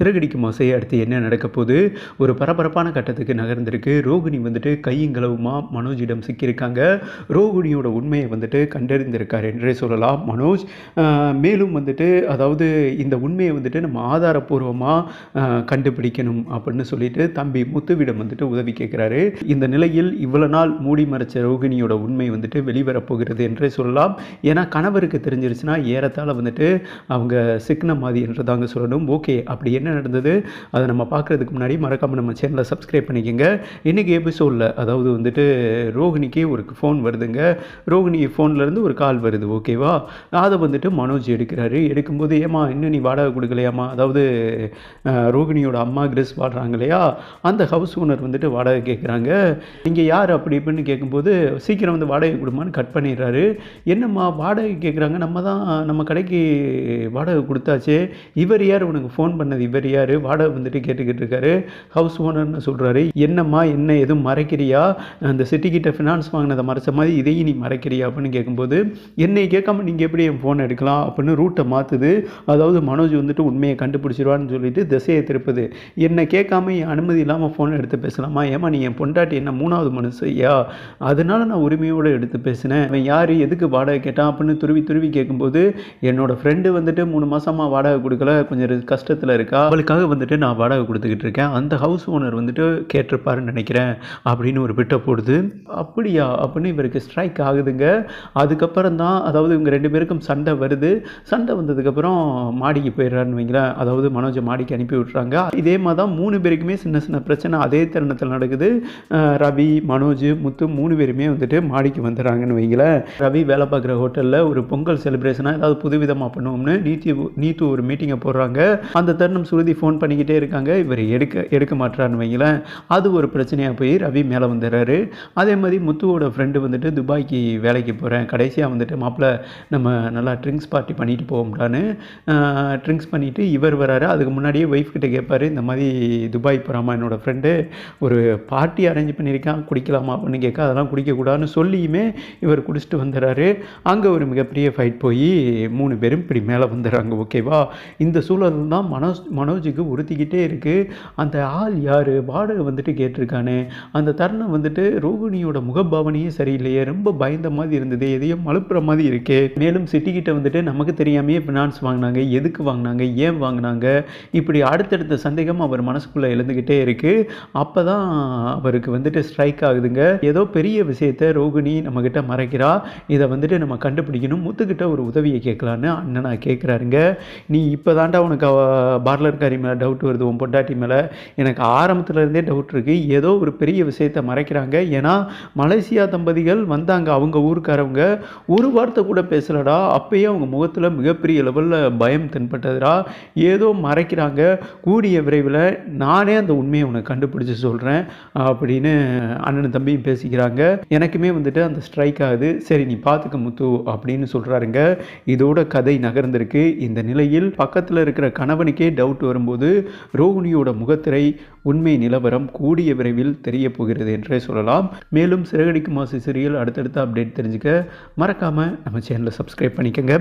சிறகடிக்கும் ஆசை அடுத்து என்ன நடக்க போகுது? ஒரு பரபரப்பான கட்டத்துக்கு நகர்ந்திருக்கு. ரோகிணி வந்துட்டு கையும் களவுமா மனோஜிடம் சிக்கியிருக்காங்க. ரோகிணியோட உண்மைய வந்துட்டு கண்டறிந்திருக்கார் என்றே சொல்லலாம் மனோஜ். மேலும் வந்துட்டு அதாவது இந்த உண்மைய வந்துட்டு நம்ம ஆதாரப்பூர்வமா கண்டுபிடிக்கணும் அப்படின்னு சொல்லிட்டு தம்பி முத்துவிடம் வந்துட்டு உதவி கேட்குறாரு. இந்த நிலையில் இவ்வளவு நாள் மூடி மறைச்ச ரோகிணியோட உண்மை வந்துட்டு வெளிவரப்போகிறது என்றே சொல்லலாம். ஏன்னா கணவருக்கு தெரிஞ்சிருச்சுன்னா ஏறத்தாழ வந்துட்டு அவங்க சிக்கன மாதிரி என்று தாங்க சொல்லணும். ஓகே, அப்படி என்ன நடந்தது அதை நம்ம பார்க்குறதுக்கு முன்னாடி மறக்காமல் நம்ம சேனலை சப்ஸ்கிரைப் பண்ணிக்கோங்க. இன்றைக்கி எபிசோடில் அதாவது வந்துட்டு ரோகிணிக்கு ஒரு ஃபோன் வருதுங்க. ரோகிணி ஃபோன்லேருந்து ஒரு கால் வருது, ஓகேவா? அதை வந்துட்டு மனோஜ் எடுக்கிறாரு. எடுக்கும்போது ஏமா இன்னும் நீ வாடகை கொடுக்கலையாம்மா, அதாவது ரோகிணியோட அம்மா கிறிஸ் வாடுறாங்க இல்லையா, அந்த ஹவுஸ் ஓனர் வந்துட்டு வாடகை கேட்குறாங்க. நீங்கள் யார் அப்படி இப்படின்னு கேட்கும்போது சீக்கிரம் வந்து வாடகை கொடுமான்னு கட் பண்ணிடுறாரு. என்னம்மா வாடகை கேட்குறாங்க, நம்ம தான் நம்ம கடைக்கு வாடகை கொடுத்தாச்சே, இவர் யார் உனக்கு ஃபோன் பண்ணது, இவர் யார் வாடகை வந்துட்டு கேட்டுக்கிட்டு இருக்காரு. ஹவுஸ் ஓனர்னு சொல்கிறாரு. என்னம்மா என்ன எதுவும் மறைக்கிறியா, அந்த சிட்டிக்கிட்ட ஃபினான்ஸ் வாங்கினதை மறைச்ச மாதிரி இதையும் நீ மறைக்கிறியா அப்படின்னு கேட்கும்போது என்னை கேட்காம நீங்கள் எப்படி என் ஃபோன் எடுக்கலாம் அப்படின்னு ரூட்டை மாற்றுது. அதாவது மனோஜ் வந்துட்டு உண்மையை கண்டுபிடிச்சிருவான்னு சொல்லிட்டு திசையை திருப்புது. என்னை கேட்காம என் அனுமதி இல்லாமல் ஃபோனை எடுத்து பேசலாமா, ஏமா நீ என் பொண்டாட்டி என்ன மூணாவது மனுஷையா, அதனால நான் உரிமையோடு எடுத்து பேசினேன், அவன் யார் எதுக்கு வாடகை கேட்டான் அப்படின்னு துருவி துருவி கேட்கும்போது என்னோட ஃப்ரெண்டு வந்துட்டு 3 மாதமாக வாடகை கொடுக்கல, கொஞ்சம் கஷ்டத்தில் இருக்கா, அவளுக்காக வந்துட்டு நான் வாடகை கொடுத்துக்கிட்டு இருக்கேன், அந்த ஹவுஸ் ஓனர் வந்துட்டு கேட்டிருப்பாருன்னு நினைக்கிறேன் அப்படின்னு ஒரு பிட்டை போடுது. அப்படியா அப்படின்னு இவருக்கு ஸ்ட்ரைக் ஆகுதுங்க. அதுக்கப்புறம் தான் அதாவது இவங்க 2 பேருக்கும் சண்டை வருது. சண்டை வந்ததுக்கப்புறம் மாடிக்கு போயிடுறாருன்னு வைங்களேன். அதாவது மனோஜை மாடிக்கு அனுப்பி விட்டுறாங்க. இதே மாதிரி தான் 3 பேருக்குமே சின்ன சின்ன பிரச்சனை அதே தருணத்தில் நடக்குது. ரவி, மனோஜ், முத்து 3 பேருமே வந்துட்டு மாடிக்கு வந்துடுறாங்கன்னு வைங்களேன். ரவி வேலை பார்க்குற ஹோட்டலில் ஒரு பொங்கல் செலிப்ரேஷனாக ஏதாவது புதுவிதமாக பண்ணுவோம்னு நீத்து ஒரு மீட்டிங்கை போடுறாங்க. அந்த தருணம் சுருதி ஃபோன் பண்ணிக்கிட்டே இருக்காங்க. இவர் எடுக்க மாட்டாருன்னு வைங்களேன். அது ஒரு பிரச்சனையாக போய் ரவி மேலே வந்துடுறாரு. அதே மாதிரி முத்துவோட ஃப்ரெண்டு வந்துட்டு துபாய்க்கு வேலைக்கு போகிறேன், கடைசியாக வந்துட்டு மாப்பிள்ள நம்ம நல்லா ட்ரிங்க்ஸ் பார்ட்டி பண்ணிட்டு போவோம்டான்னு ட்ரிங்க்ஸ் பண்ணிவிட்டு இவர் வராரு. அதுக்கு முன்னாடியே ஒய்ஃப் கிட்ட கேட்பாரு, இந்த மாதிரி துபாய் போகிறாமா என்னோடய ஃப்ரெண்டு, ஒரு பார்ட்டி அரேஞ்ச் பண்ணியிருக்கான், குடிக்கலாமா அப்படின்னு கேட்க, அதெல்லாம் குடிக்கக்கூடாதுன்னு சொல்லியுமே இவர் குடிச்சிட்டு வந்துடுறாரு. அங்கே ஒரு மிகப்பெரிய ஃபைட் போய் 3 பேரும் இப்படி மேலே வந்துடுறாங்க, ஓகேவா? இந்த சூழல் தான் மனோஜுக்கு உறுத்திக்கிட்டே இருக்குது. அந்த ஆள் யார், வாடகை வந்துட்டு கேட்டிருக்கானே, அந்த தருணம் வந்துட்டு ரோகிணியோட முகபாவனையே சரியில்லையே, ரொம்ப பயந்த மாதிரி இருந்தது, எதையும் மழுப்புற மாதிரி இருக்கே. மேலும் சிட்டிக்கிட்ட வந்துட்டு நமக்கு தெரியாமையே ஃபினான்ஸ் வாங்கினாங்க, எதுக்கு வாங்கினாங்க, ஏன் வாங்கினாங்க, இப்படி அடுத்தடுத்த சந்தேகம் அவர் மனசுக்குள்ளே எழுந்துக்கிட்டே இருக்குது. அப்போ தான் அவருக்கு வந்துட்டு ஸ்ட்ரைக் ஆகுதுங்க. ஏதோ பெரிய விஷயத்தை ரோகிணி நம்மக்கிட்ட மறைக்கிறா, இதை வந்துட்டு நம்ம கண்டுபிடிக்கணும், முத்துக்கிட்ட ஒரு உதவியை கேட்கலான்னு அண்ணனா கேட்குறாருங்க. நீ இப்போ தாண்டா உனக்கு பார்லர்காரி மேலே டவுட் வருது, உன் பொண்டாட்டி மேலே, எனக்கு ஆரம்பத்துலேருந்தே டவுட் இருக்குது, ஏதோ ஒரு பெரிய விஷயத்தை மறைக்கிறாங்க. ஏன்னா மலேசியா தம்பதிகள் வந்தாங்க, அவங்க ஊருக்காரவங்க ஒரு வார்த்தை கூட பேசலடா, அப்பயே அவங்க முகத்தில் மிகப்பெரிய லெவலில் பயம் தென்பட்டதுடா, ஏதோ மறைக்கிறாங்க, கூடிய விரைவில் நானே அந்த உண்மையை உனக்கு கண்டுபிடிச்சி சொல்கிறேன் அப்படின்னு அண்ணன் தம்பியும் பேசிக்கிறாங்க. எனக்குமே வந்துட்டு அந்த ஸ்ட்ரைக் ஆகுது. சரி நீ பார்த்துக்க முத்து அப்படின்னு சொல்கிறாருங்க. இதோட கதை நகர்ந்திருக்கு. இந்த நிலையில் பக்கத்தில் இருக்கிற கணவனுக்கே டவுட் வரும்போது ரோகிணியோட முகத்திரை உண்மை நிலவரம் கூடிய விரைவில் தெரிய போகிறது என்றே சொல்லலாம். மேலும் சிறகடிக்கும் ஆசை சீரியல் அடுத்தடுத்த அப்டேட் தெரிஞ்சுக்க மறக்காமல் நம்ம சேனலை சப்ஸ்கிரைப் பண்ணிக்கோங்க.